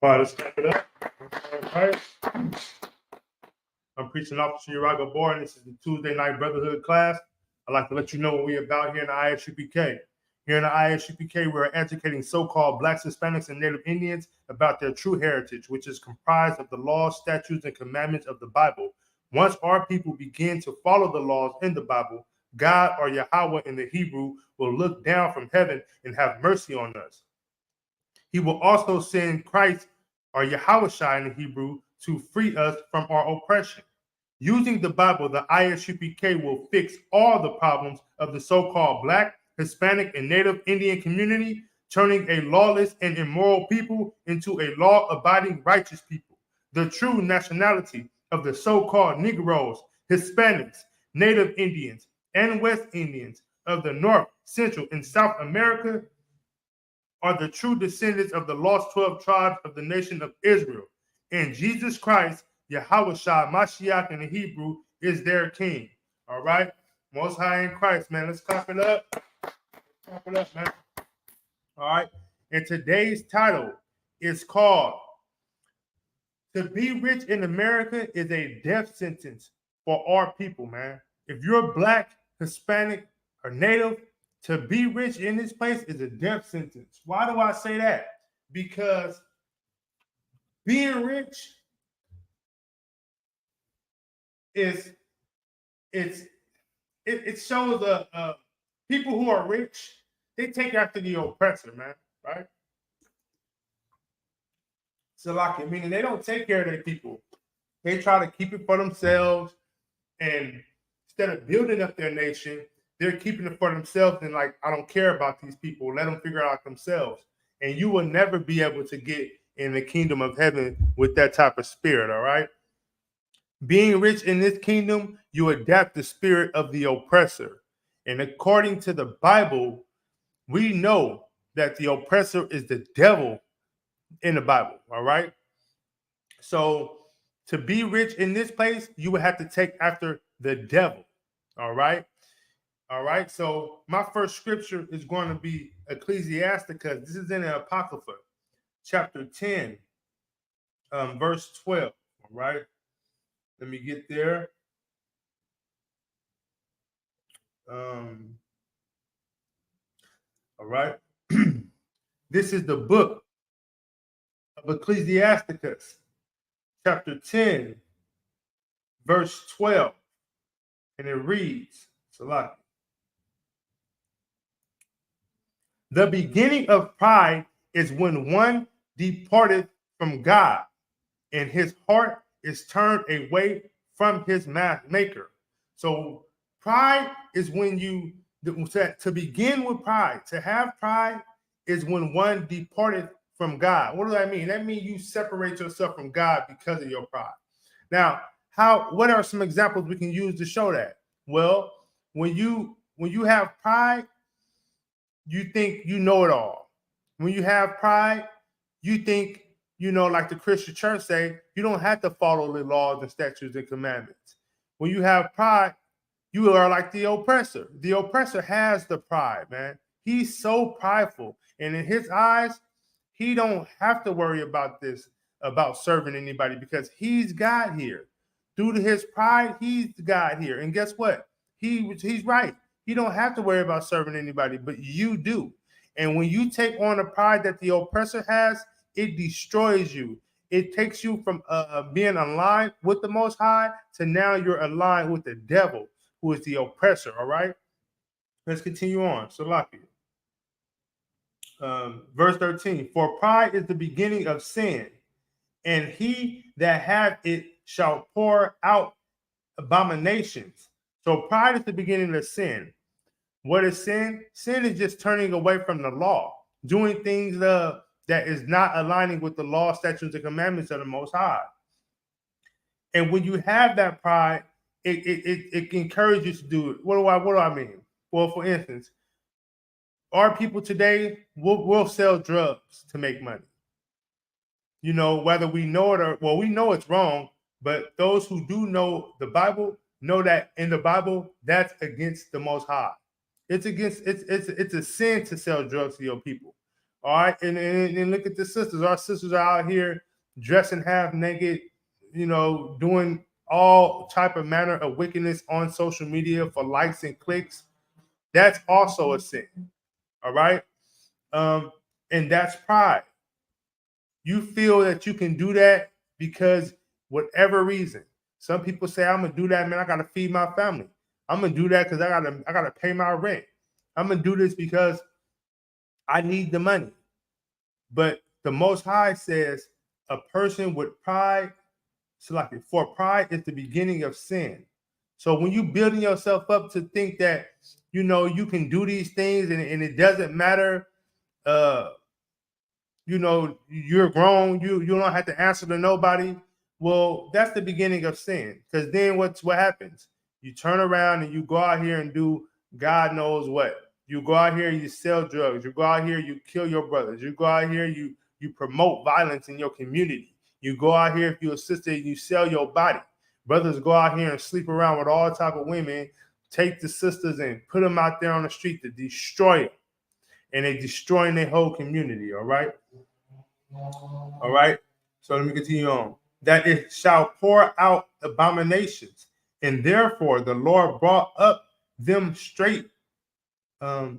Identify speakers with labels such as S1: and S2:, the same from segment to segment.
S1: All right, let's step it up. All right. I'm preaching Officer Uraga Board, and this is the Tuesday night Brotherhood class. I'd like to let you know what we're about here in the ISUPK. Here in the ISUPK, we're educating so-called Blacks, Hispanics, and Native Indians about their true heritage, which is comprised of the laws, statutes, and commandments of the Bible. Once our people begin to follow the laws in the Bible, God, or Yahweh in the Hebrew, will look down from heaven and have mercy on us. He will also send Christ, or Yahushua in the Hebrew, to free us from our oppression. Using the Bible, the ISUPK will fix all the problems of the so-called Black, Hispanic, and Native Indian community, turning a lawless and immoral people into a law-abiding righteous people. The true nationality of the so-called Negroes, Hispanics, Native Indians, and West Indians of the North, Central, and South America are the true descendants of the lost 12 tribes of the nation of Israel. And Jesus Christ, Yahushua, Mashiach in the Hebrew, is their king. All right? Most High in Christ, man. Let's clap it up. Clap it up, man. All right? And today's title is called "To Be Rich in America is a Death Sentence for Our People," man. If you're Black, Hispanic, or Native, to be rich in this place is a death sentence. Why do I say that? Because being rich it shows people who are rich, they take after the oppressor, man, right? So like, meaning they don't take care of their people. They try to keep it for themselves, and instead of building up their nation, they're keeping it for themselves and like, I don't care about these people. Let them figure it out themselves. And you will never be able to get in the kingdom of heaven with that type of spirit, all right? Being rich in this kingdom, you adapt the spirit of the oppressor. And according to the Bible, we know that the oppressor is the devil in the Bible, all right? So to be rich in this place, you would have to take after the devil, all right? All right, so my first scripture is going to be Ecclesiasticus. This is in the Apocrypha, chapter 10, verse 12. All right, let me get there. All right, this is the book of Ecclesiasticus, chapter 10, verse 12, and it reads, Salaki. The beginning of pride is when one departed from God, and his heart is turned away from his maker. So pride is when to begin with pride, to have pride is when one departed from God. What does that mean? That means you separate yourself from God because of your pride. Now, what are some examples we can use to show that? Well, when you have pride, you think you know it all. When you have pride, you think, like the Christian church say, you don't have to follow the laws and statutes and commandments. When you have pride, you are like the oppressor. The oppressor has the pride, man. He's so prideful. And in his eyes, he don't have to worry about this, about serving anybody, because he's God here. Due to his pride, he's God here. And guess what? He's right. You don't have to worry about serving anybody, but you do. And when you take on the pride that the oppressor has, it destroys you. It takes you from being aligned with the Most High to now you're aligned with the devil, who is the oppressor, all right? Let's continue on. Salaki. Verse 13, for pride is the beginning of sin, and he that hath it shall pour out abominations. So pride is the beginning of sin. What is sin? Sin is just turning away from the law, doing things that is not aligning with the law, statutes, and commandments of the Most High. And when you have that pride, it encourages you to do it. What do I mean? Well, for instance, our people today will sell drugs to make money. Whether we know it or, well, we know it's wrong, but those who do know the Bible know that in the Bible, that's against the Most High. It's a sin to sell drugs to your people. All right, and look at the sisters. Our sisters are out here dressing half naked, doing all type of manner of wickedness on social media for likes and clicks. That's also a sin. All right, and that's pride. You feel that you can do that because whatever reason. Some people say, I'm gonna do that, man. I gotta feed my family. I'm gonna do that because I gotta pay my rent. I'm gonna do this because I need the money. But the Most High says a person with pride, for pride is the beginning of sin. So when you building yourself up to think that you can do these things and it doesn't matter, you're grown, you don't have to answer to nobody. Well, that's the beginning of sin. Because then what happens? You turn around and you go out here and do God knows what. You go out here, you sell drugs. You go out here, you kill your brothers. You go out here, you promote violence in your community. You go out here, if you're a sister, you sell your body. Brothers go out here and sleep around with all type of women, take the sisters and put them out there on the street to destroy them. And they destroying their whole community, all right? All right. So let me continue on. That it shall pour out abominations, and therefore the Lord brought up them straight. Brought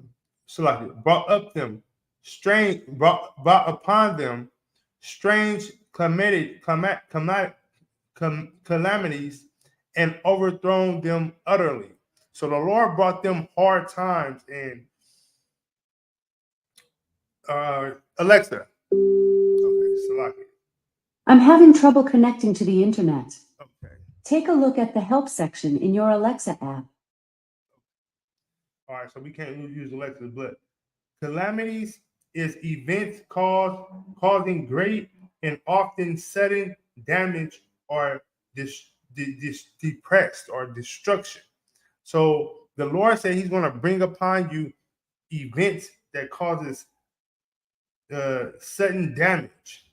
S1: up them strange, brought upon them strange calamities, and overthrown them utterly. So the Lord brought them hard times. And Alexa. Okay, Salaki.
S2: I'm having trouble connecting to the internet.
S1: Okay.
S2: Take a look at the help section in your Alexa app.
S1: All right, so we can't use Alexa, but calamities is events causing great and often sudden damage or depressed or destruction. So the Lord said He's going to bring upon you events that causes sudden damage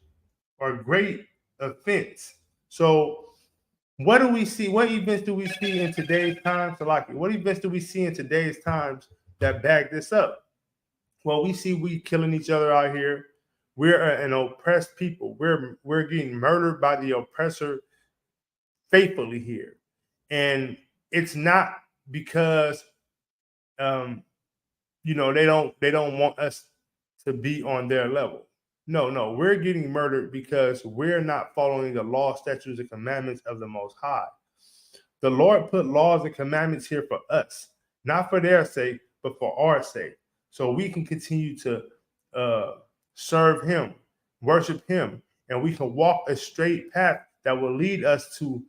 S1: or great offense. So what do we see? What events do we see in today's times? What events do we see in today's times that back this up? Well, we killing each other out here. We're an oppressed people. We're getting murdered by the oppressor faithfully here, and it's not because they don't want us to be on their level. No, we're getting murdered because we're not following the law, statutes, and commandments of the Most High. The Lord put laws and commandments here for us, not for their sake, but for our sake, so we can continue to serve Him, worship Him, and we can walk a straight path that will lead us to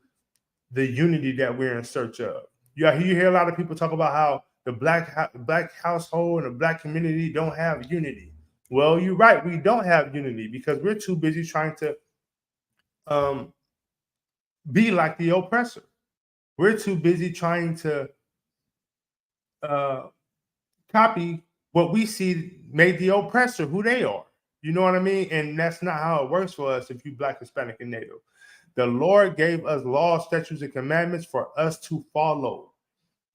S1: the unity that we're in search of. You hear a lot of people talk about how the black household and the black community don't have unity. Well, you're right. We don't have unity because we're too busy trying to be like the oppressor. We're too busy trying to copy what we see made the oppressor who they are. You know what I mean? And that's not how it works for us if you Black, Hispanic, and Native. The Lord gave us laws, statutes, and commandments for us to follow.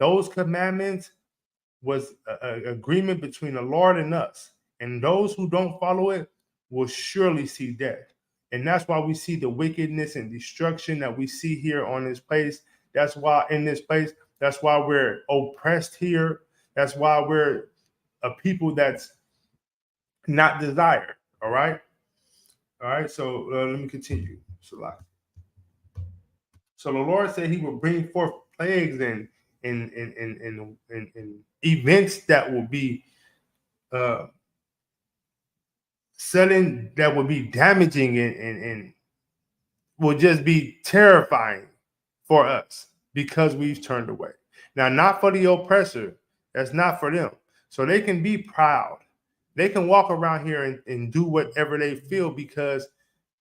S1: Those commandments was an agreement between the Lord and us. And those who don't follow it will surely see death. And that's why we see the wickedness and destruction that we see here on this place. That's why we're oppressed here. That's why we're a people that's not desired. All right. So let me continue. So the Lord said He will bring forth plagues and events that will be sudden, that will be damaging and will just be terrifying for us because we've turned away. Now, not for the oppressor. That's not for them. So they can be proud. They can walk around here and do whatever they feel because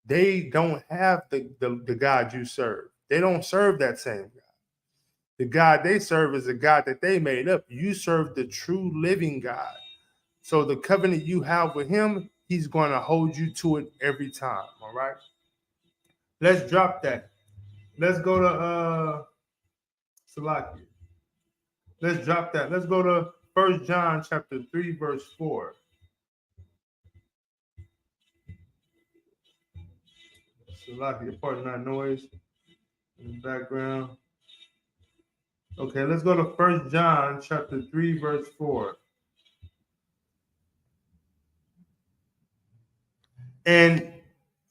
S1: they don't have the God you serve. They don't serve that same God. The God they serve is a God that they made up. You serve the true living God. So the covenant you have with Him, He's going to hold you to it every time. All right. Let's drop that. Let's go to Salakia. Let's drop that. Let's go to 1 John chapter 3, verse 4. a lot of part not noise in the background. Okay, let's go to 1 John chapter 3, verse 4. And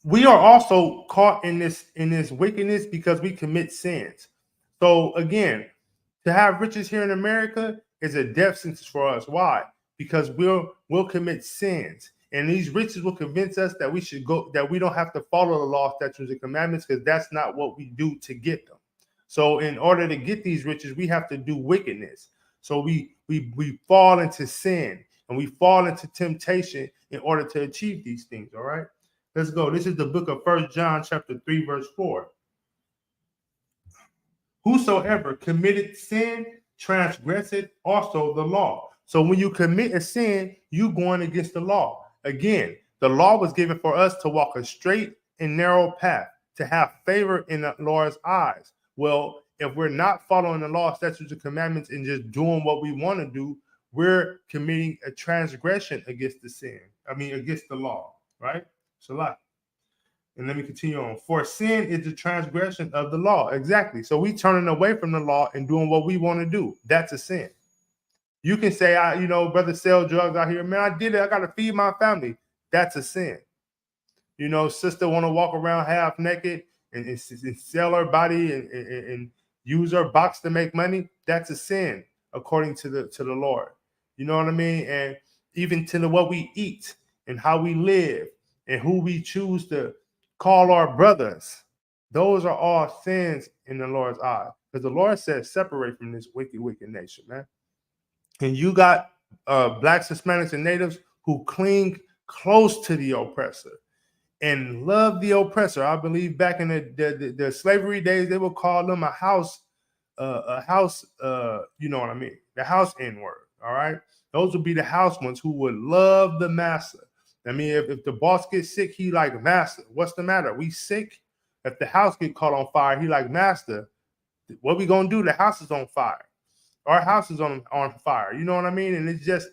S1: we are also caught in this wickedness because we commit sins. So again, to have riches here in America is a death sentence for us. Why? Because we'll commit sins. And these riches will convince us that we should go, that we don't have to follow the law, statutes, and commandments, because that's not what we do to get them. So in order to get these riches, we have to do wickedness. So we fall into sin and we fall into temptation in order to achieve these things. All right. Let's go. This is the book of 1 John chapter 3, verse 4. Whosoever committed sin transgresseth also the law. So when you commit a sin, you going against the law. Again, the law was given for us to walk a straight and narrow path, to have favor in the Lord's eyes. Well, if we're not following the law, statutes, and commandments and just doing what we want to do, we're committing a transgression against against the law, right? It's a lot. And let me continue on. For sin is the transgression of the law. Exactly. So we turning away from the law and doing what we want to do. That's a sin. You can say, brother, sell drugs out here. Man, I did it. I got to feed my family. That's a sin. Sister want to walk around half naked and sell her body and use her box to make money. That's a sin according to the Lord. You know what I mean? And even to what we eat and how we live and who we choose to call our brothers. Those are all sins in the Lord's eye. Because the Lord says, separate from this wicked, wicked nation, man. And you got blacks, Hispanics, and natives who cling close to the oppressor and love the oppressor. I believe back in the slavery days, they would call them a house, you know what I mean? The house N-word, all right? Those would be the house ones who would love the master. I mean, if the boss gets sick, he like, master, what's the matter? We sick? If the house get caught on fire, he like, master, what we gonna do? The house is on fire. Our house is on fire. You know what I mean? And it's just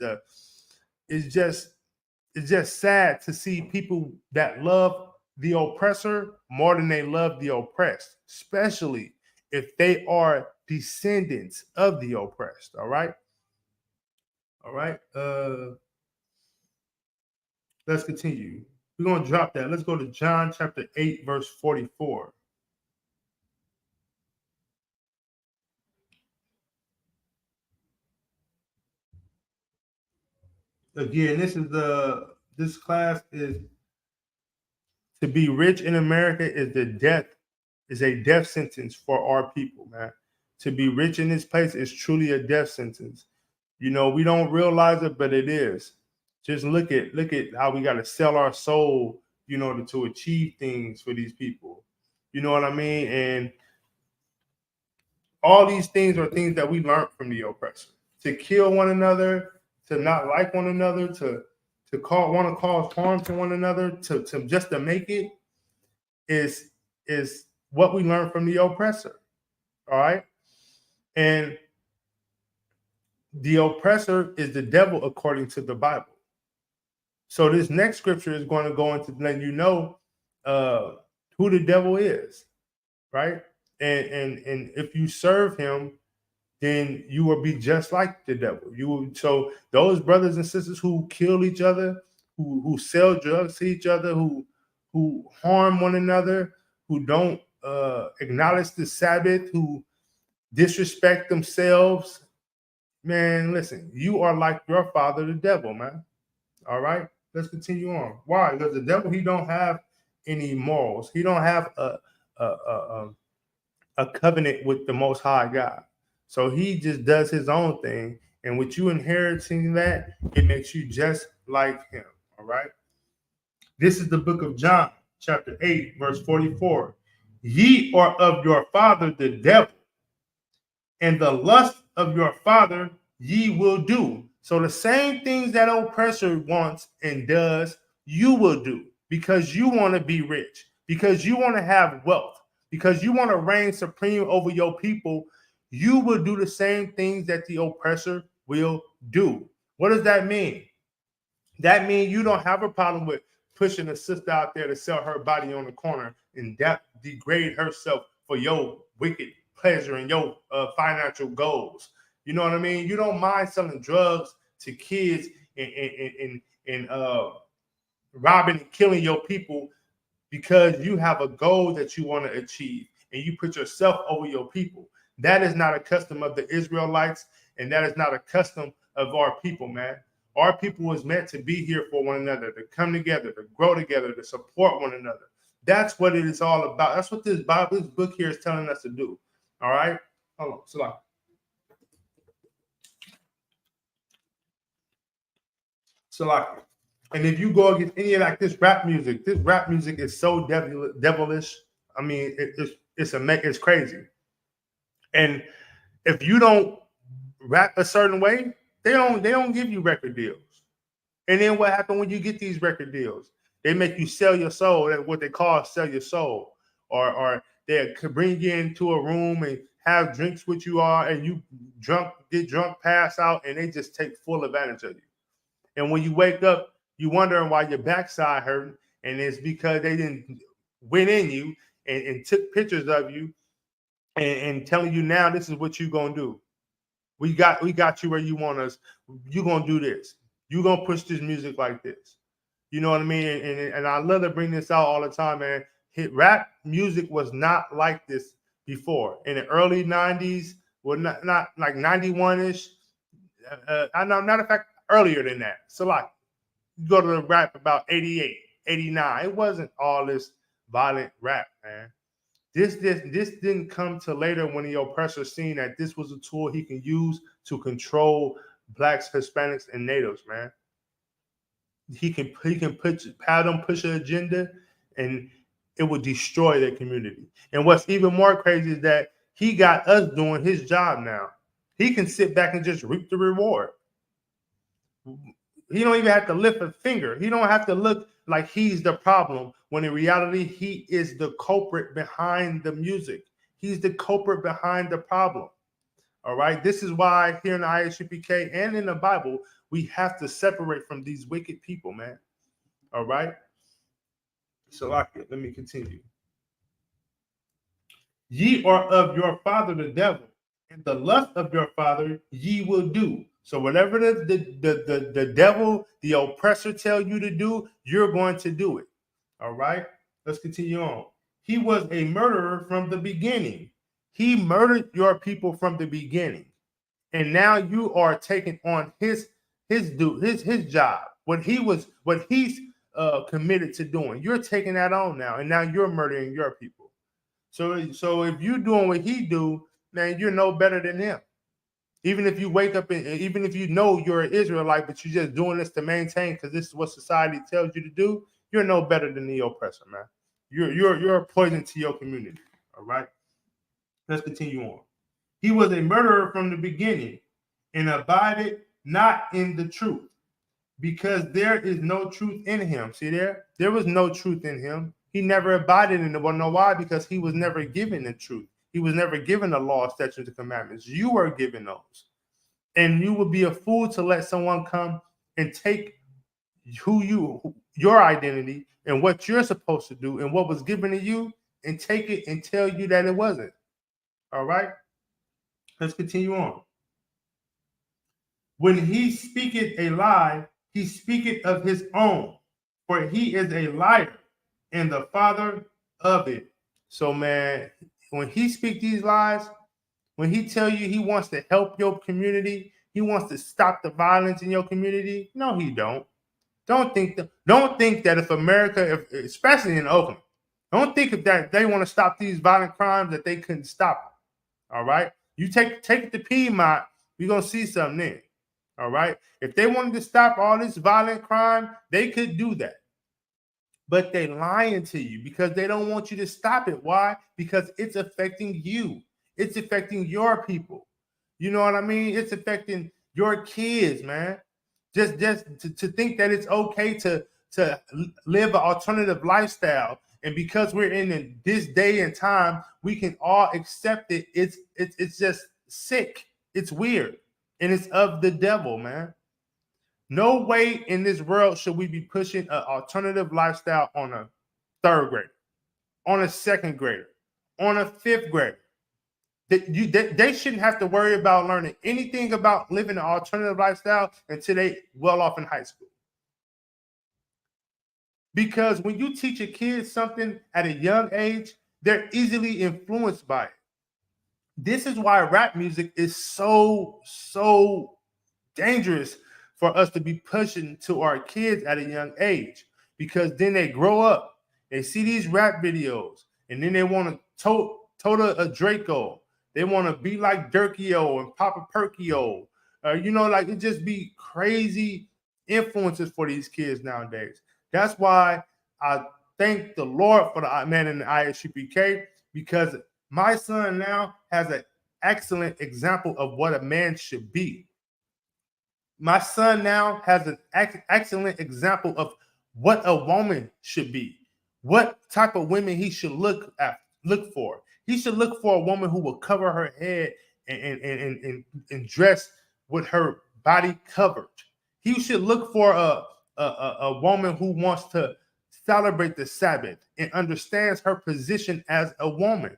S1: sad to see people that love the oppressor more than they love the oppressed, especially if they are descendants of the oppressed. All right. All right. Let's continue. We're going to drop that. Let's go to John chapter 8, verse 44. Again, this class is to be rich in America is a death sentence for our people, man. To be rich in this place is truly a death sentence. We don't realize it, but it is. Just look at how we got to sell our soul, to achieve things for these people. You know what I mean? And all these things are things that we learned from the oppressor. To kill one another, to not like one another, to want to cause harm to one another, to just to make it is what we learned from the oppressor. All right. And the oppressor is the devil according to the Bible. So this next scripture is going to go into letting you know who the devil is, right? And if you serve him, then you will be just like the devil. So those brothers and sisters who kill each other, who sell drugs to each other, who harm one another, who don't acknowledge the Sabbath, who disrespect themselves, man, listen, you are like your father, the devil, man. All right, let's continue on. Why? Because the devil, he don't have any morals. He don't have a covenant with the Most High God. So he just does his own thing. And with you inheriting that, it makes you just like him. All right. This is the book of John, chapter 8, verse 44. Ye are of your father, the devil, and the lust of your father ye will do. So the same things that oppressor wants and does, you will do because you want to be rich, because you want to have wealth, because you want to reign supreme over your people. You will do the same things that the oppressor will do. What does that mean? That means you don't have a problem with pushing a sister out there to sell her body on the corner and degrade herself for your wicked pleasure and your financial goals. You know what I mean? You don't mind selling drugs to kids and robbing and killing your people because you have a goal that you want to achieve and you put yourself over your people. That is not a custom of the Israelites, and that is not a custom of our people, man. Our people was meant to be here for one another, to come together, to grow together, to support one another. That's what it is all about. That's what this book here is telling us to do. All right? Hold on. Salah. Salah. And if you go against any of like this rap music is so devilish. I mean, it's crazy. And if you don't rap a certain way, they don't give you record deals. And then what happens when you get these record deals? They make you sell your soul. That's what they call sell your soul. Or they could bring you into a room and have drinks with you all, and you get drunk, pass out, and they just take full advantage of you. And when you wake up, you wondering why your backside hurting, and it's because they didn't went in you and took pictures of you and telling you now this is what you're gonna do. We got you where you want us. You're gonna do this. You're gonna push this music like this. You know what I mean? And I love to bring this out all the time, man. Rap music was not like this before. In the early 90s, well, not like 91-ish. I know, matter of fact, earlier than that. So like, you go to the rap about 88, 89. It wasn't all this violent rap, man. This didn't come till later when the oppressor seen that this was a tool he can use to control blacks, Hispanics, and natives, man. He can have them push an agenda, and it will destroy their community. And what's even more crazy is that he got us doing his job now. He can sit back and just reap the reward. He don't even have to lift a finger. He don't have to look like he's the problem, when in reality, he is the culprit behind the music. He's the culprit behind the problem. All right. This is why here in the ISUPK and in the Bible, we have to separate from these wicked people, man. All right. So let me continue. Ye are of your father the devil, and the lust of your father ye will do. So whatever the devil, the oppressor tell you to do, you're going to do it. All right. Let's continue on. He was a murderer from the beginning. He murdered your people from the beginning. And now you are taking on his job. What he's committed to doing. You're taking that on now. And now you're murdering your people. So if you're doing what he do, man, you're no better than him. Even if you wake up and even if you know you're an Israelite, but you're just doing this to maintain because this is what society tells you to do, you're no better than the oppressor, man. You're a poison to your community. All right. Let's continue on. He was a murderer from the beginning and abided not in the truth, because there is no truth in him. See there? There was no truth in him. He never abided in it. Well, know why? Because he was never given the truth. He was never given the law, statutes, and commandments. You were given those. And you would be a fool to let someone come and take your identity and what you're supposed to do and what was given to you and take it and tell you that it wasn't. All right? Let's continue on. When he speaketh a lie, he speaketh of his own, for he is a liar and the father of it. So, man, when he speaks these lies, when he tell you he wants to help your community, he wants to stop the violence in your community, no, he don't. Don't think that if America, especially in Oakland, don't think if they want to stop these violent crimes that they couldn't stop them. All right, you take it to Piedmont, we're gonna see something there. All right, if they wanted to stop all this violent crime, they could do that. But they lying to you because they don't want you to stop it. Why? Because it's affecting you. It's affecting your people. You know what I mean? It's affecting your kids, man. Just to think that it's okay to live an alternative lifestyle, and because we're in this day and time, we can all accept it. It's just sick. It's weird, and it's of the devil, man. No way in this world should we be pushing an alternative lifestyle on a third grader, on a second grader, on a fifth grader. They shouldn't have to worry about learning anything about living an alternative lifestyle until they well off in high school. Because when you teach a kid something at a young age, they're easily influenced by it. This is why rap music is so dangerous for us to be pushing to our kids at a young age, because then they grow up, they see these rap videos, and then they want to total a Draco. They want to be like Durkio and Papa Perkio. Like it just be crazy influences for these kids nowadays. That's why I thank the Lord for the man in the ISUPK, because my son now has an excellent example of what a man should be. My son now has an excellent example of what a woman should be, what type of women he should look for. He should look for a woman who will cover her head and dress with her body covered. He should look for a woman who wants to celebrate the Sabbath and understands her position as a woman.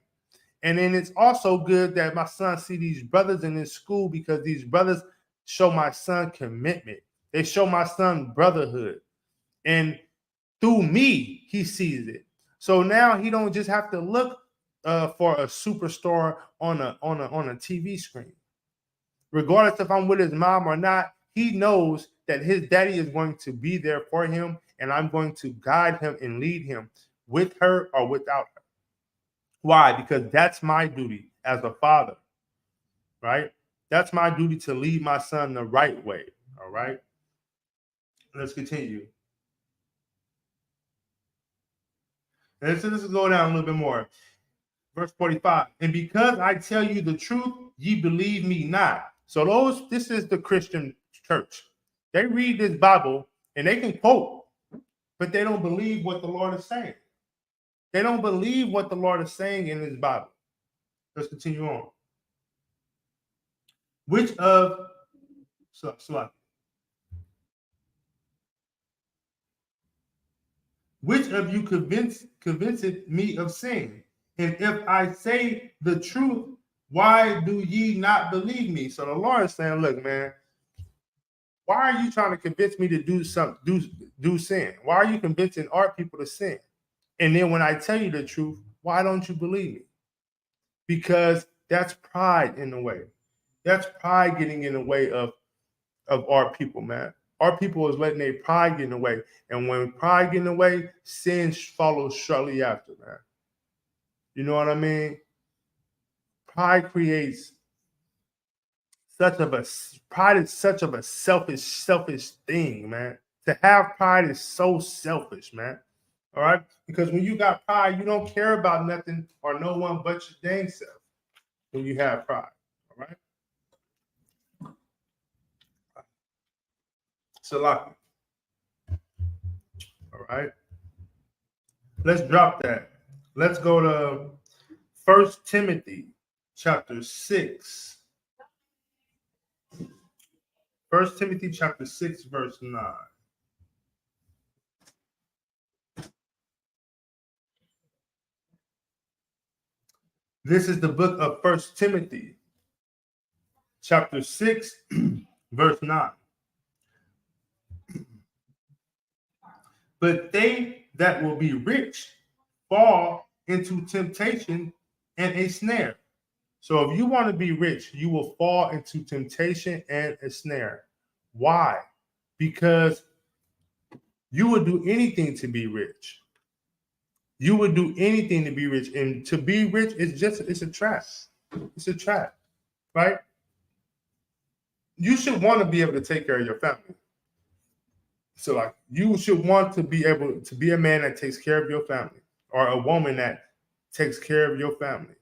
S1: And then it's also good that my son see these brothers in his school, because these brothers show my son commitment. They show my son brotherhood. And through me, he sees it. So now he don't just have to look for a superstar on a TV screen. Regardless if I'm with his mom or not, he knows that his daddy is going to be there for him, and I'm going to guide him and lead him with her or without her. Why? Because that's my duty as a father, right? That's my duty to lead my son the right way, all right? Let's continue. And so this is go down a little bit more. Verse 45, and because I tell you the truth, ye believe me not. So this is the Christian church. They read this Bible and they can quote, but they don't believe what the Lord is saying. They don't believe what the Lord is saying in this Bible. Let's continue on. Which of you convinceth me of sin? And if I say the truth, why do ye not believe me? So the Lord is saying, look, man, why are you trying to convince me to do sin? Why are you convincing our people to sin? And then when I tell you the truth, why don't you believe me? Because that's pride in the way. That's pride getting in the way of our people, man. Our people is letting their pride get in the way. And when pride get in the way, sin follows shortly after, man. You know what I mean? Pride is such of a selfish thing, man. To have pride is so selfish, man. All right? Because when you got pride, you don't care about nothing or no one but your dang self when you have pride. All right? Salaki. All right. Let's drop that. Let's go to 1 Timothy chapter 6. 1 Timothy chapter 6, verse 9. This is the book of 1 Timothy chapter 6, verse 9. But they that will be rich fall into temptation and a snare. So if you want to be rich, you will fall into temptation and a snare. Why? Because you would do anything to be rich. You would do anything to be rich. And to be rich it's a trap. It's a trap, right? You should want to be able to take care of your family. So like you should want to be able to be a man that takes care of your family, or a woman that takes care of your family.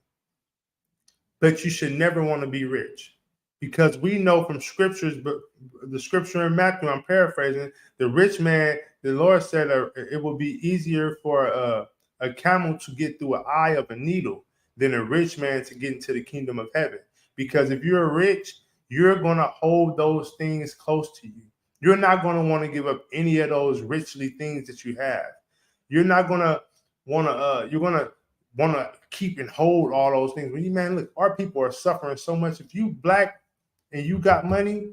S1: But you should never want to be rich, because we know from scriptures, but the scripture in Matthew, I'm paraphrasing, the rich man, the Lord said it will be easier for a camel to get through an eye of a needle than a rich man to get into the kingdom of heaven. Because if you're rich, you're going to hold those things close to you. You're not going to want to give up any of those richly things that you have. You're not going to want to, you're going to want to keep and hold all those things. When you, man, look, our people are suffering so much. If you black and you got money,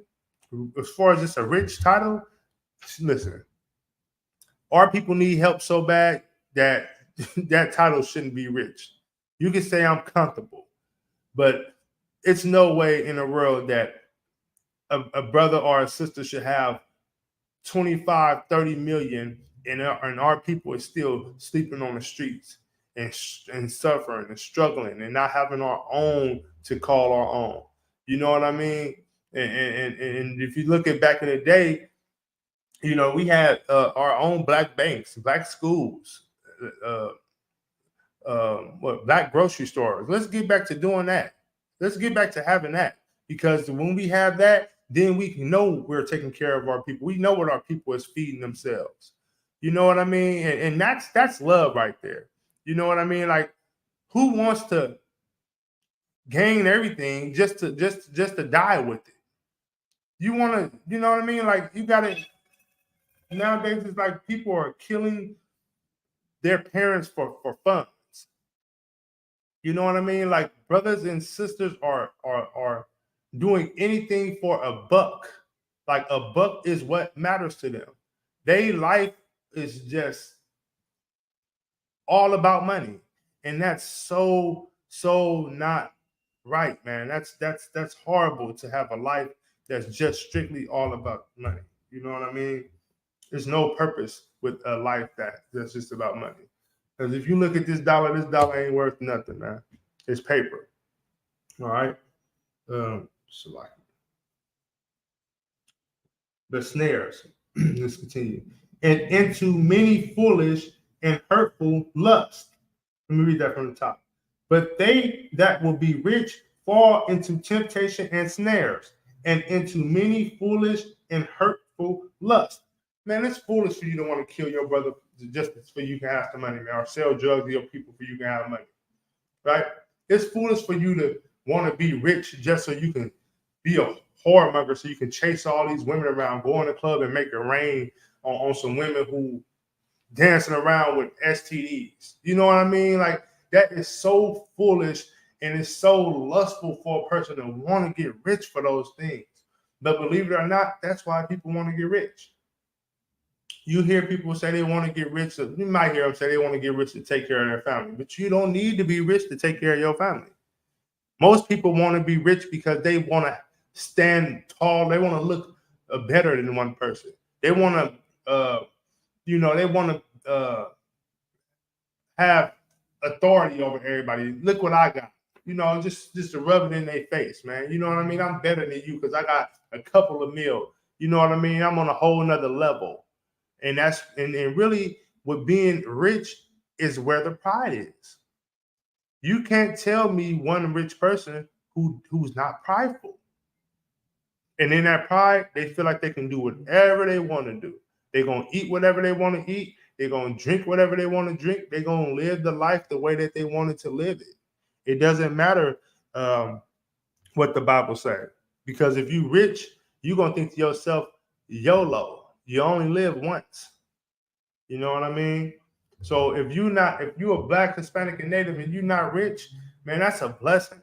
S1: as far as just a rich title, listen, our people need help so bad that that title shouldn't be rich. You can say I'm comfortable, but it's no way in the world that a brother or a sister should have 25, 30 million and our people is still sleeping on the streets and suffering and struggling and not having our own to call our own. You know what I mean? And if you look at back in the day, you know, we had our own black banks, black schools, black grocery stores. Let's get back to doing that. Let's get back to having that, because when we have that, then we know we're taking care of our people. We know what our people is feeding themselves. You know what I mean? And that's love right there. You know what I mean? Like, who wants to gain everything just to die with it? You want to, you know what I mean? Like, you got to, nowadays it's like people are killing their parents for funds. You know what I mean? Like, brothers and sisters are doing anything for a buck. Like, a buck is what matters to them. Their life is just all about money. And that's so not right, man. That's horrible to have a life that's just strictly all about money. You know what I mean? There's no purpose with a life that's just about money. Because if you look at this dollar ain't worth nothing, man. It's paper. All right. So like the snares. Let's continue. And into many foolish and hurtful lusts. Let me read that from the top. But they that will be rich fall into temptation and snares, and into many foolish and hurtful lusts. Man, it's foolish for you to want to kill your brother just for you can have some money, man, or sell drugs to your people for you can have money. Right? It's foolish for you to want to be rich just so you can be a whoremonger, so you can chase all these women around, go in the club and make it rain on some women who dancing around with STDs. You know what I mean? Like, that is so foolish, and it's so lustful for a person to want to get rich for those things. But believe it or not, that's why people want to get rich. You hear people say they want to get rich. You might hear them say they want to get rich to take care of their family, but you don't need to be rich to take care of your family. Most people want to be rich because they want to stand tall. They want to look better than one person. They want to, they want to have authority over everybody. Look what I got. You know, just to rub it in their face, man. You know what I mean? I'm better than you because I got a couple of mil. You know what I mean? I'm on a whole nother level. And that's and really with being rich is where the pride is. You can't tell me one rich person who's not prideful. And in that pride, they feel like they can do whatever they want to do. They're going to eat whatever they want to eat. They're going to drink whatever they want to drink. They're going to live the life the way that they wanted to live it. It doesn't matter what the Bible says. Because if you're rich, you're going to think to yourself, YOLO. You only live once. You know what I mean? So if you're a Black, Hispanic, and Native and you're not rich, man, that's a blessing.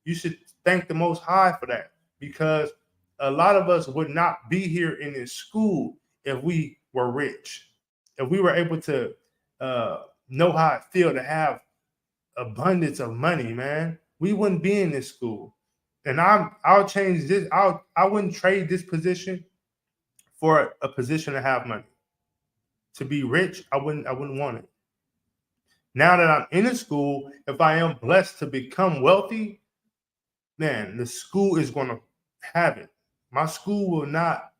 S1: You should thank the Most High for that, because a lot of us would not be here in this school if we were rich. If we were able to know how it feels to have abundance of money, man, we wouldn't be in this school. And I'll change this. I wouldn't trade this position for a position to have money. To be rich, I wouldn't want it. Now that I'm in a school, if I am blessed to become wealthy, man, the school is going to have it. My school will not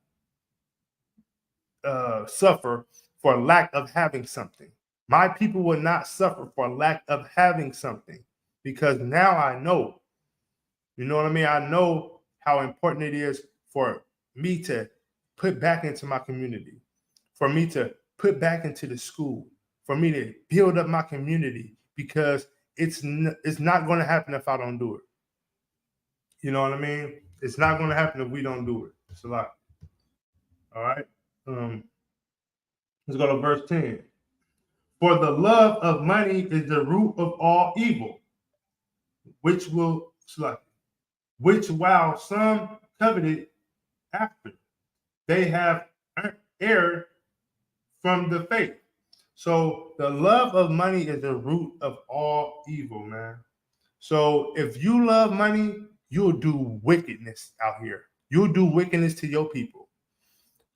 S1: suffer for lack of having something. My people will not suffer for lack of having something, because now I know. You know what I mean? I know how important it is for me to put back into my community, for me to put back into the school, for me to build up my community, because it's not going to happen if I don't do it. You know what I mean? It's not going to happen if we don't do it. It's a lot. All right. Let's go to verse 10. For the love of money is the root of all evil, which while some coveted after, they have erred from the faith. So the love of money is the root of all evil, man. So if you love money, you'll do wickedness out here. You'll do wickedness to your people.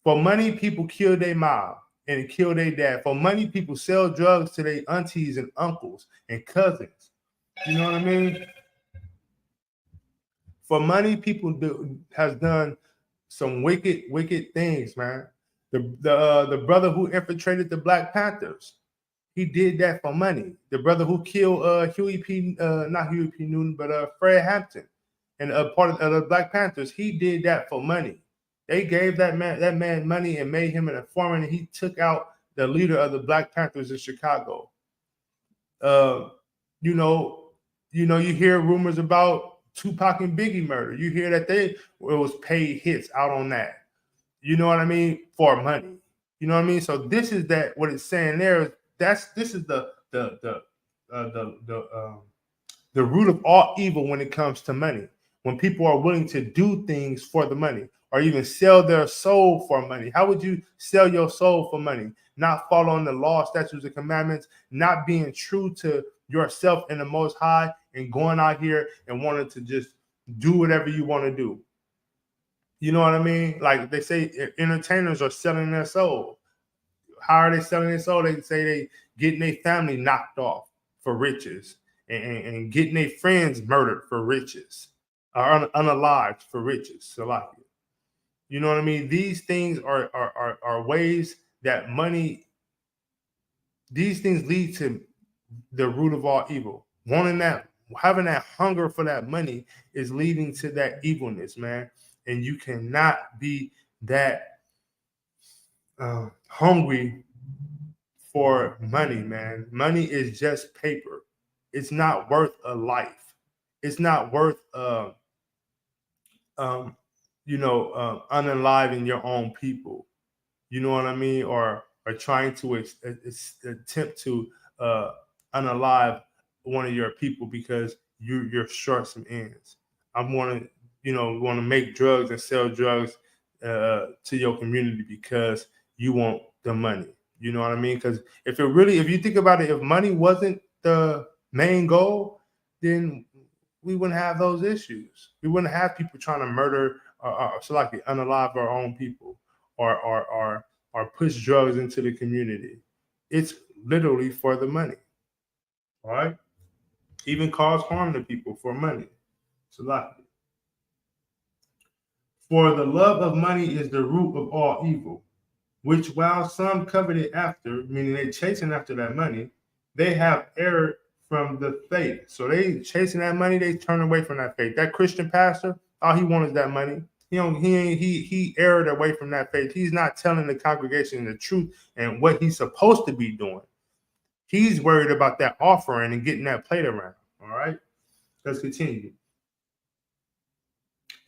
S1: For money, people kill their mom and kill their dad. For money, people sell drugs to their aunties and uncles and cousins. You know what I mean? For money, people has done some wicked things, man. The brother who infiltrated the Black Panthers, he did that for money. The brother who killed not Huey P. Newton, but Fred Hampton, and a part of the Black Panthers, he did that for money. They gave that man money and made him an informant, and he took out the leader of the Black Panthers in Chicago. You hear rumors about Tupac and Biggie murder. You hear that it was paid hits out on that. You know what I mean? For money. You know what I mean? So this is that what it's saying there. This is the root of all evil when it comes to money. When people are willing to do things for the money or even sell their soul for money. How would you sell your soul for money? Not following the law, statutes, and commandments, not being true to yourself and the Most High, and going out here and wanting to just do whatever you want to do. You know what I mean? Like they say, entertainers are selling their soul. How are they selling their soul? They say they getting their family knocked off for riches and getting their friends murdered for riches or unalived for riches. So like, you know what I mean? These things are ways that money, these things lead to the root of all evil. Wanting that, having that hunger for that money is leading to that evilness, man. And you cannot be that hungry for money, man. Money is just paper. It's not worth a life. It's not worth unaliving your own people. You know what I mean? Or trying to attempt to unalive one of your people because you're short some ends. I'm want to make drugs and sell drugs to your community because you want the money. You know what I mean? Because if you think about it, if money wasn't the main goal, then we wouldn't have those issues. We wouldn't have people trying to murder or unalive our own people or push drugs into the community. It's literally for the money. All right? Even cause harm to people for money. For the love of money is the root of all evil, which while some coveted after, meaning they chasing after that money, they have erred from the faith. So they chasing that money, they turn away from that faith. That Christian pastor, all he wants is that money. He erred away from that faith. He's not telling the congregation the truth and what he's supposed to be doing. He's worried about that offering and getting that plate around. All right, let's continue.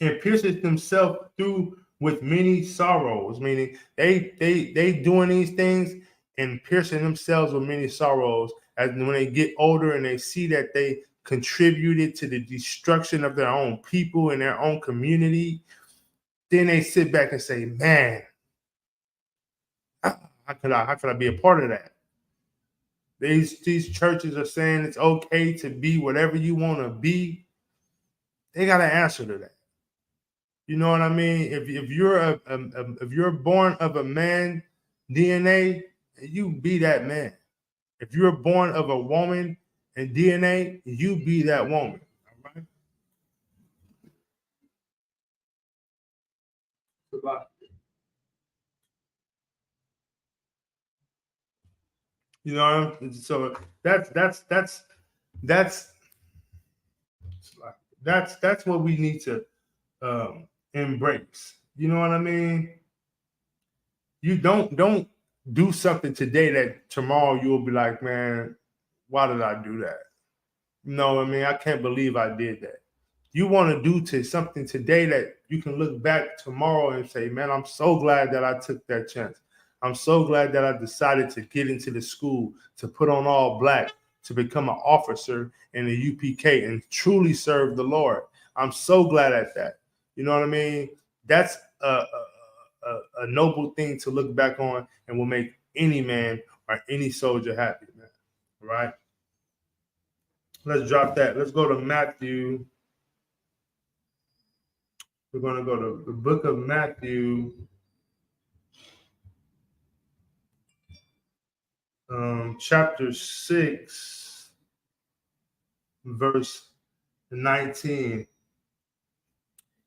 S1: And pierces themselves through with many sorrows, meaning they doing these things and piercing themselves with many sorrows as when they get older and they see that they contributed to the destruction of their own people and their own community. Then they sit back and say, man, how could I be a part of that? These churches are saying it's okay to be whatever you want to be. They got an answer to that. You know what I mean? If you're born of a man DNA, you be that man. If you're born of a woman and DNA, you be that woman. All right. You know, so that's what we need to embrace. You know what I mean? You don't do something today that tomorrow you'll be like, man, why did I do that? You know what I mean? I can't believe I did that. you want to do to something today that you can look back tomorrow and say, man, I'm so glad that I took that chance. I'm so glad that I decided to get into the school, to put on all black, to become an officer in the UPK and truly serve the Lord. I'm so glad at that. You know what I mean? That's a noble thing to look back on and will make any man or any soldier happy, man. Right? Let's drop that. Let's go to Matthew. We're going to go to the book of Matthew, chapter 6, verse 19.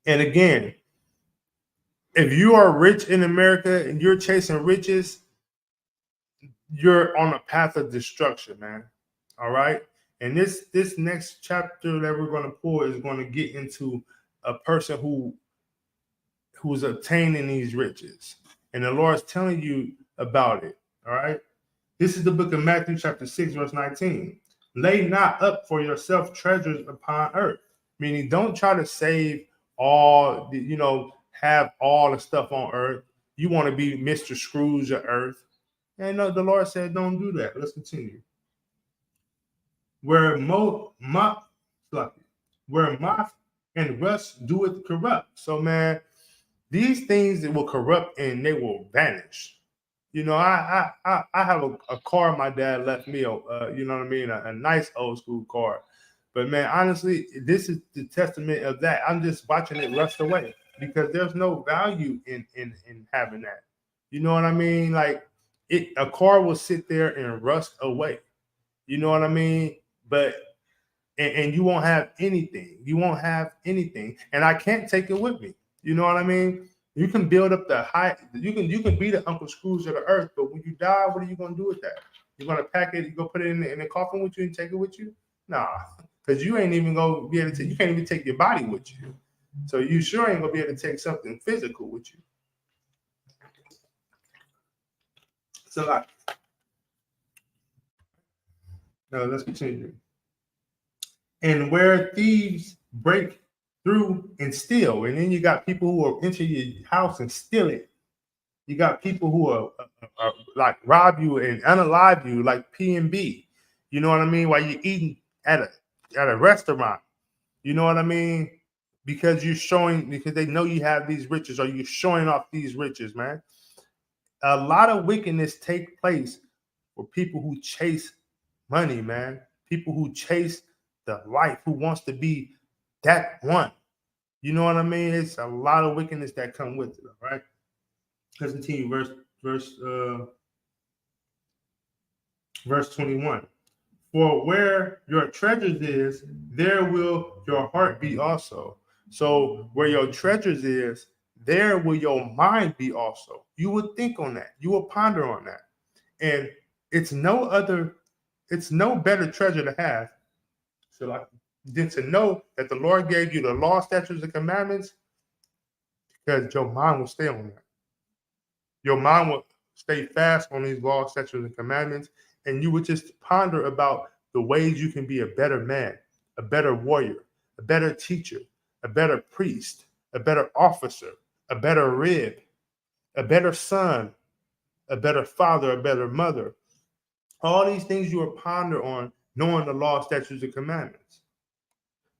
S1: And again, if you are rich in America and you're chasing riches, you're on a path of destruction, man. All right. And this next chapter that we're going to pull is going to get into a person who's obtaining these riches. And the Lord's telling you about it. All right. This is the book of Matthew, chapter 6, verse 19. Lay not up for yourself treasures upon earth. Meaning, don't try to save all, have all the stuff on earth. You want to be Mr. Scrooge of earth. And no, the Lord said, don't do that. Let's continue. Where moth and rust doeth corrupt. So, man, these things that will corrupt and they will vanish. You know, I have a car my dad left me, you know what I mean, a nice old school car. But man, honestly, this is the testament of that. I'm just watching it rust away because there's no value in having that. You know what I mean? Like a car will sit there and rust away. You know what I mean? But and you won't have anything. You won't have anything, and I can't take it with me. You know what I mean? You can build up the high. You can be the Uncle Scrooge of the earth, but when you die, what are you gonna do with that? You're gonna pack it. You go put it in the coffin with you and take it with you? Nah, because you ain't even gonna be able to. You can't even take your body with you. So you sure ain't gonna be able to take something physical with you. So like, no, let's continue. And where thieves break through and steal, and then you got people who will enter your house and steal it. You got people who are like rob you and unalive you, like P&B. You know what I mean? While you're eating at a restaurant. You know what I mean? Because they know you have these riches, or you're showing off these riches, man. A lot of wickedness take place for people who chase money, man. People who chase the life, who wants to be that one. You know what I mean? It's a lot of wickedness that come with it, all right? Let's continue. Verse 21. For where your treasures is, there will your heart be also. So where your treasures is, there will your mind be also. You will think on that. You will ponder on that. And it's no better treasure to have. So like than to know that the Lord gave you the law, statutes, and commandments, because your mind will stay on that. Your mind will stay fast on these laws, statutes, and commandments, and you would just ponder about the ways you can be a better man, a better warrior, a better teacher, a better priest, a better officer, a better rib, a better son, a better father, a better mother. All these things you will ponder on knowing the law, statutes, and commandments.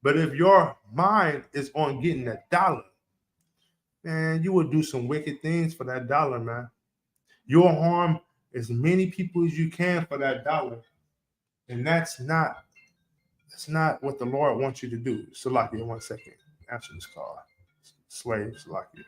S1: But if your mind is on getting that dollar, man, you will do some wicked things for that dollar, man. You'll harm as many people as you can for that dollar. And that's not what the Lord wants you to do. Salakia, 1 second. Answer this call. Slave, Salakia.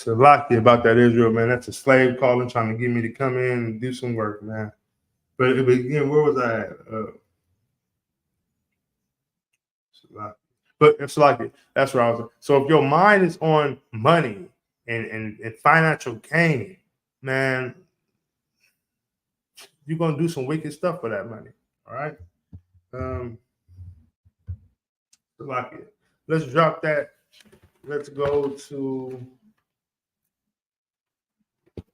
S1: Salakia about that Israel, man. That's a slave calling, trying to get me to come in and do some work, man. But again, where was I at? But it's like that's where I was. So if your mind is on money and financial gain, man, you're gonna do some wicked stuff for that money. All right. Like it. Let's drop that. Let's go to.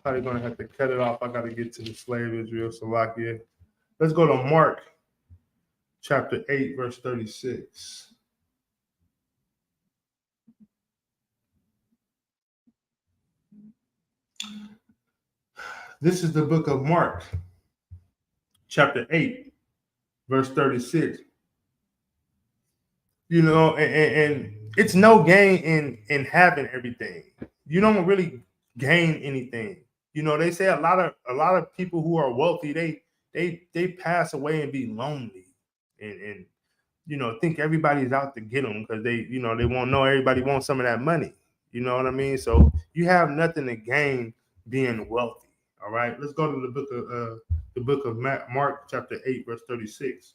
S1: Probably gonna have to cut it off. I gotta get to the slave Israel, Salakia. Let's go to Mark chapter 8, verse 36. This is the book of Mark, chapter 8, verse 36. You know, and it's no gain in having everything. You don't really gain anything. You know, they say a lot of people who are wealthy, they pass away and be lonely and you know, think everybody's out to get them because they won't know everybody wants some of that money. You know what I mean? So you have nothing to gain being wealthy. All right, let's go to the book of Mark, chapter 8, verse 36.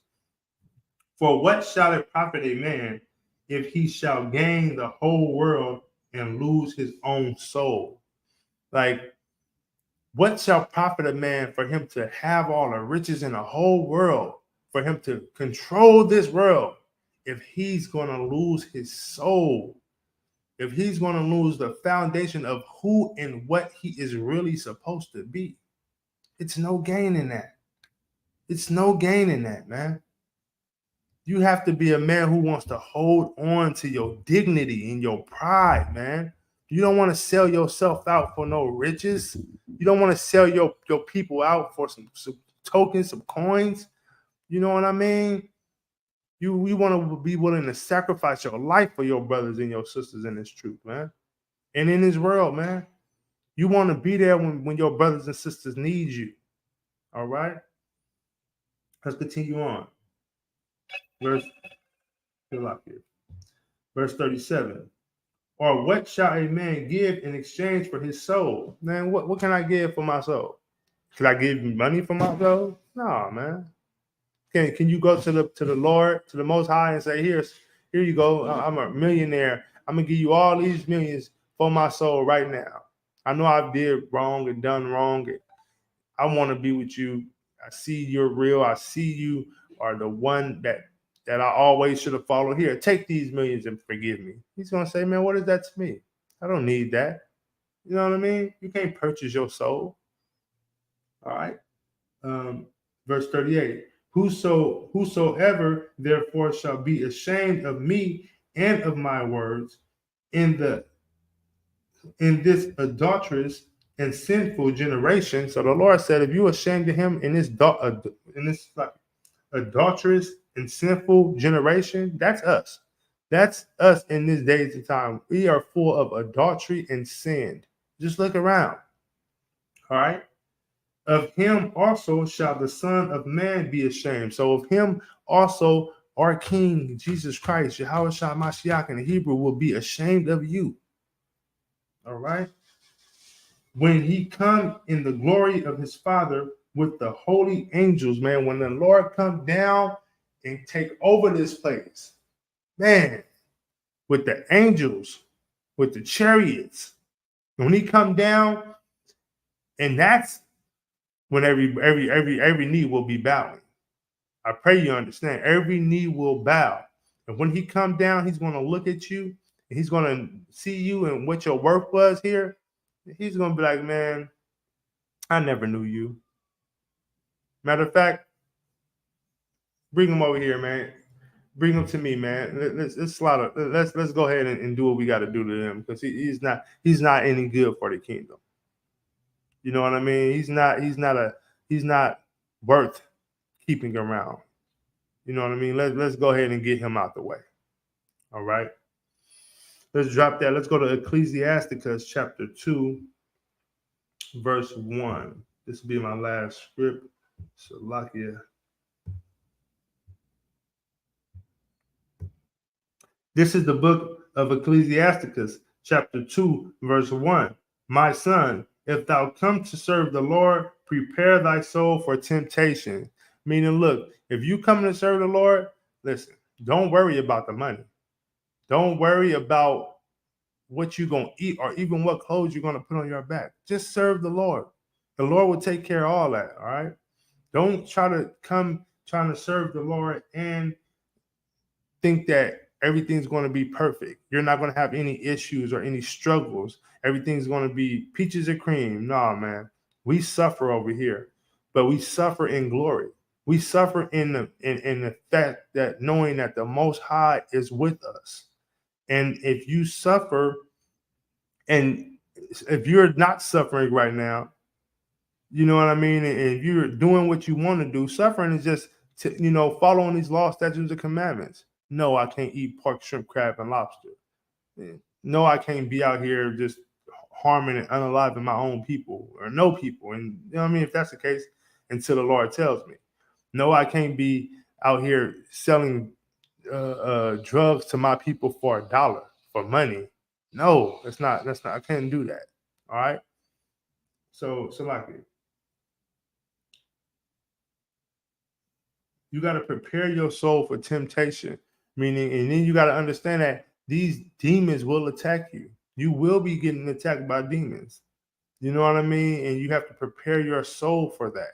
S1: For what shall it profit a man if he shall gain the whole world and lose his own soul? Like, what shall profit a man for him to have all the riches in the whole world, for him to control this world, if he's going to lose his soul? If he's going to lose the foundation of who and what he is really supposed to be? It's no gain in that. It's no gain in that, man. You have to be a man who wants to hold on to your dignity and your pride, man. You don't want to sell yourself out for no riches. You don't want to sell your people out for some tokens, some coins. You know what I mean? You want to be willing to sacrifice your life for your brothers and your sisters in this truth, man. And in this world, man. You want to be there when your brothers and sisters need you. All right? Let's continue on. Verse 37. Or what shall a man give in exchange for his soul? Man, what can I give for my soul? Can I give money for my soul? No, man. Can you go to the Lord, to the Most High, and say, here you go. I'm a millionaire. I'm gonna give you all these millions for my soul right now. I know I did wrong and done wrong. And I want to be with you. I see you're real. I see you are the one that I always should have followed. Here, take these millions and forgive me. He's going to say, man, what is that to me? I don't need that. You know what I mean? You can't purchase your soul. All right. Verse 38. Whosoever therefore shall be ashamed of me and of my words in this adulterous and sinful generation. So the Lord said, if you ashamed of him in this like adulterous and sinful generation, that's us. That's us in this days and time. We are full of adultery and sin. Just look around. All right. Of him also shall the Son of Man be ashamed. So of him also our King Jesus Christ, Yahweh Shah Mashiach in the Hebrew, will be ashamed of you. All right. When he come in the glory of his Father with the holy angels, man, when the Lord come down and take over this place, man, with the angels, with the chariots, when he come down, and that's when every knee will be bowing. I pray you understand. Every knee will bow. And when he come down, he's going to look at you, and he's going to see you and what your worth was here. He's going to be like, man, I never knew you. Matter of fact, bring him over here, man. Bring him to me, man. Let's slaughter. Let's go ahead and do what we got to do to him, because he's not any good for the kingdom. You know what I mean? He's not worth keeping around. You know what I mean? Let's go ahead and get him out the way. All right. Let's drop that. Let's go to Ecclesiasticus chapter 2, verse 1. This will be my last script. Salakia. This is the book of Ecclesiasticus, chapter 2, verse 1. My son, if thou come to serve the Lord, prepare thy soul for temptation. Meaning, look, if you come to serve the Lord, listen, don't worry about the money. Don't worry about what you're going to eat or even what clothes you're going to put on your back. Just serve the Lord. The Lord will take care of all that, all right? Don't try to come trying to serve the Lord and think that everything's going to be perfect. You're not going to have any issues or any struggles. Everything's going to be peaches and cream. No, man. We suffer over here, but we suffer in glory. We suffer in the fact that knowing that the Most High is with us. And if you suffer, and if you're not suffering right now, you know what I mean? And if you're doing what you want to do, suffering is just, following these laws, statutes, and commandments. No, I can't eat pork, shrimp, crab, and lobster. No, I can't be out here just harming and unaliving my own people or no people. And you know what I mean? If that's the case, until the Lord tells me. No, I can't be out here selling drugs to my people for $1 for money. No, that's not. I can't do that. All right. So like you got to prepare your soul for temptation, meaning, and then you got to understand that these demons will attack you. You will be getting attacked by demons. You know what I mean? And you have to prepare your soul for that.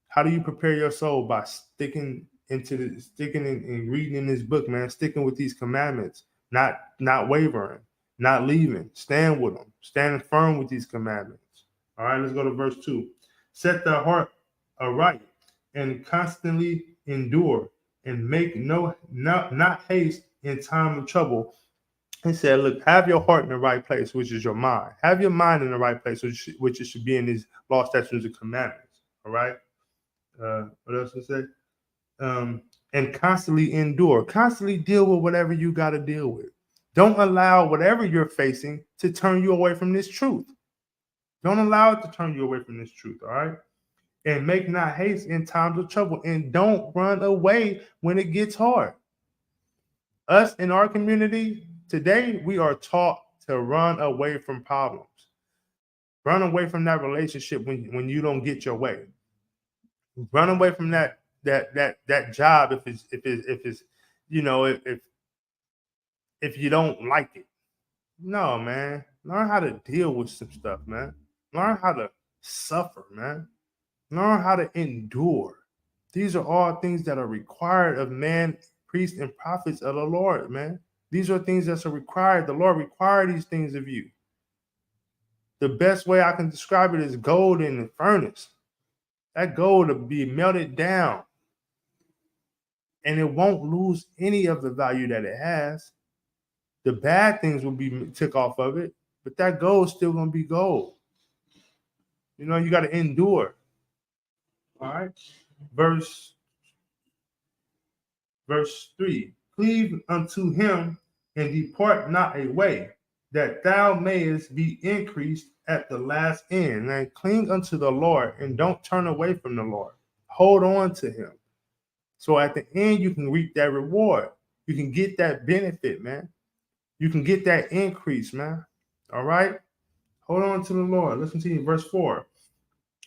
S1: How do you prepare your soul? By sticking and reading in this book, man, sticking with these commandments, not wavering, not leaving, stand with them, standing firm with these commandments. All right, let's go to verse 2. Set the heart aright and constantly endure and make not haste in time of trouble. He said, look, have your heart in the right place, which is your mind. Have your mind in the right place, which it should be in these law, statutes, and commandments. All right. What else to say? And constantly endure. Constantly deal with whatever you got to deal with. Don't allow whatever you're facing to turn you away from this truth. Don't allow it to turn you away from this truth. All right. And make not haste in times of trouble. And don't run away when it gets hard. Us in our community today, we are taught to run away from problems. Run away from that relationship when you don't get your way. Run away from that job if it's if you don't like it. No, man. Learn how to deal with some stuff, man. Learn how to suffer, man. Learn how to endure. These are all things that are required of man, priests, and prophets of the Lord, man. These are things that are required. The Lord requires these things of you. The best way I can describe it is gold in the furnace. That gold will be melted down, and it won't lose any of the value that it has. The bad things will be took off of it, but that gold is still going to be gold. You know, you got to endure. All right. Verse 3. Cleave unto him and depart not away, that thou mayest be increased at the last end. And cling unto the Lord and don't turn away from the Lord. Hold on to him. So at the end, you can reap that reward. You can get that benefit, man. You can get that increase, man. All right. Hold on to the Lord. Listen to you. Verse 4.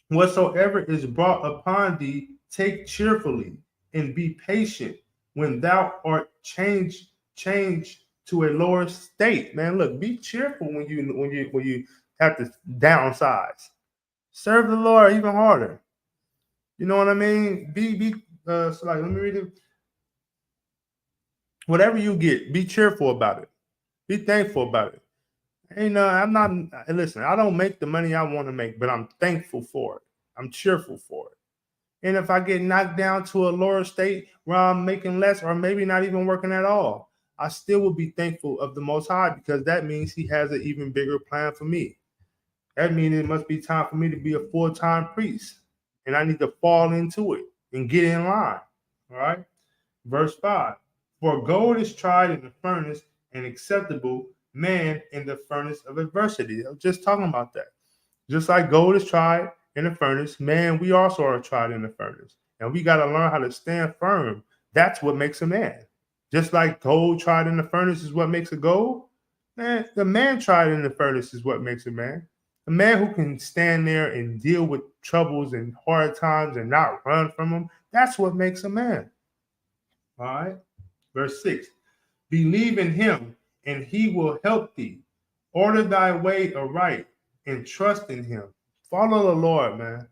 S1: Whatsoever is brought upon thee, take cheerfully and be patient when thou art changed to a lower state. Man, look, be cheerful when you have to downsize. Serve the Lord even harder. You know what I mean? So like, let me read it. Whatever you get, be cheerful about it. Be thankful about it. I'm not, listen, I don't make the money I want to make, but I'm thankful for it. I'm cheerful for it. And if I get knocked down to a lower state where I'm making less or maybe not even working at all, I still will be thankful of the Most High, because that means he has an even bigger plan for me. That means it must be time for me to be a full-time priest. And I need to fall into it and get in line. All right. Verse 5. For gold is tried in the furnace, and acceptable man in the furnace of adversity. I was just talking about that. Just like gold is tried in the furnace, man, we also are tried in the furnace. And we got to learn how to stand firm. That's what makes a man. Just like gold tried in the furnace is what makes a gold, man, the man tried in the furnace is what makes a man. A man who can stand there and deal with troubles and hard times and not run from them, that's what makes a man. All right. Verse 6. Believe in him, and he will help thee. Order thy way aright, and trust in him. Follow the Lord, man.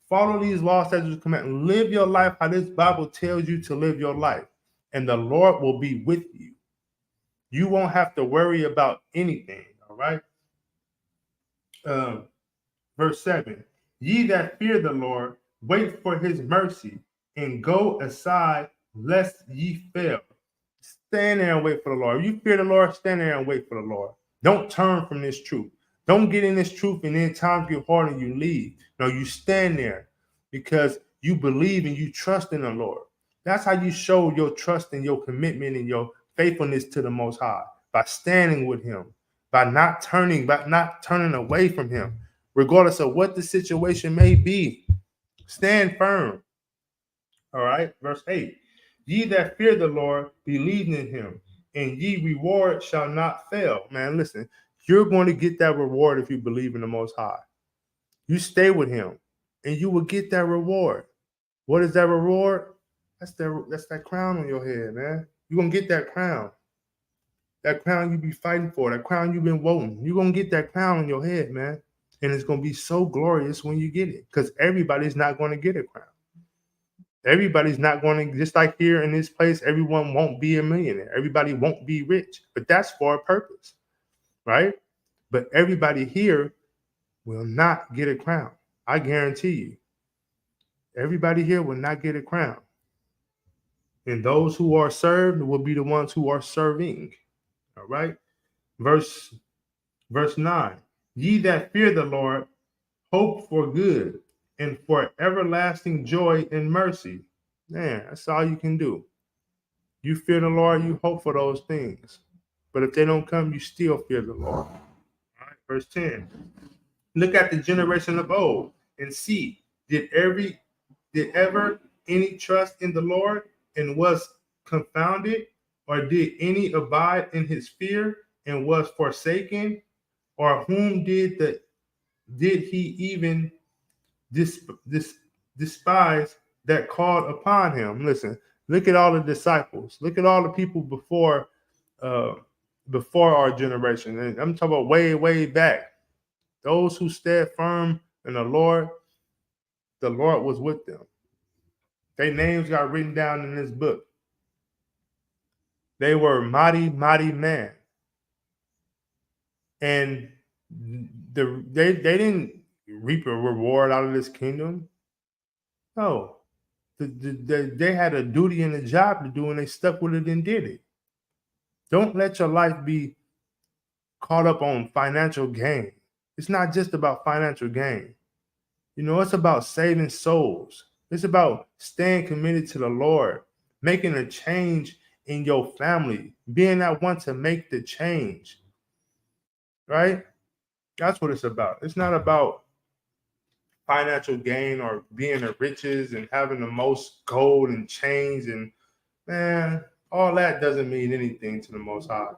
S1: Follow these laws, statutes, commandments. Live your life how this Bible tells you to live your life, and the Lord will be with you. You won't have to worry about anything, all right? Verse 7. Ye that fear the Lord, wait for his mercy, and go aside, lest ye fail. Stand there and wait for the Lord. If you fear the Lord, stand there and wait for the Lord. Don't turn from this truth. Don't get in this truth and then times get hard and you leave. No, you stand there because you believe and you trust in the Lord. That's how you show your trust and your commitment and your faithfulness to the Most High, by standing with him, by not turning away from him, regardless of what the situation may be. Stand firm. All right, verse 8. Ye that fear the Lord, believe in him, and ye reward shall not fail. Man, listen, you're going to get that reward if you believe in the Most High. You stay with him, and you will get that reward. What is that reward? That's that crown on your head, man. You're going to get that crown. That crown you be fighting for, that crown you've been wanting. You're going to get that crown on your head, man. And it's going to be so glorious when you get it, because everybody's not going to get a crown. Everybody's not going to, just like here in this place, everyone won't be a millionaire. Everybody won't be rich, but that's for a purpose, right? But everybody here will not get a crown. I guarantee you. Everybody here will not get a crown. And those who are served will be the ones who are serving. All right. Verse 9. Ye that fear the Lord, hope for good, and for everlasting joy and mercy. Man, that's all you can do. You fear the Lord, you hope for those things. But if they don't come, you still fear the Lord. All right, verse 10. Look at the generation of old and see, did ever any trust in the Lord and was confounded? Or did any abide in his fear and was forsaken? Or whom did he even despise that called upon him? Listen, look at all the disciples. Look at all the people before our generation. And I'm talking about way, way back. Those who stood firm in the Lord was with them. Their names got written down in this book. They were mighty, mighty men. And they didn't reap a reward out of this kingdom. No. They had a duty and a job to do, and they stuck with it and did it. Don't let your life be caught up on financial gain. It's not just about financial gain. You know, it's about saving souls. It's about staying committed to the Lord, making a change in your family, being that one to make the change. Right? That's what it's about. It's not about financial gain or being the richest and having the most gold and chains. And man, all that doesn't mean anything to the Most High.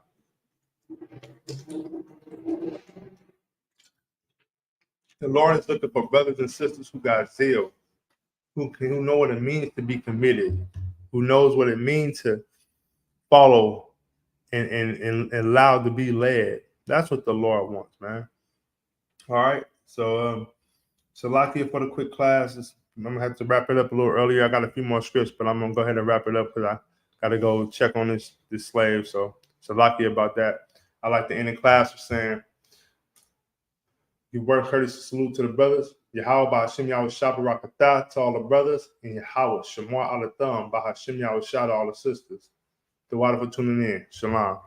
S1: The Lord is looking for brothers and sisters who got zeal, who know what it means to be committed, who knows what it means to follow and allowed to be led. That's what the Lord wants, man. All right. So Salakia for the quick class. I'm gonna have to wrap it up a little earlier. I got a few more scripts, but I'm gonna go ahead and wrap it up because I gotta go check on this slave. So Salakia about that. I like to end the class with saying, give word courtesy salute to the brothers. Yahweh Ba'Hashem Yahweh Shabarakatah to all the brothers, and Yahweh Shemar Alatham Ba'Hashem Yahweh Shah to all the sisters. The water for tuning in. Shalom.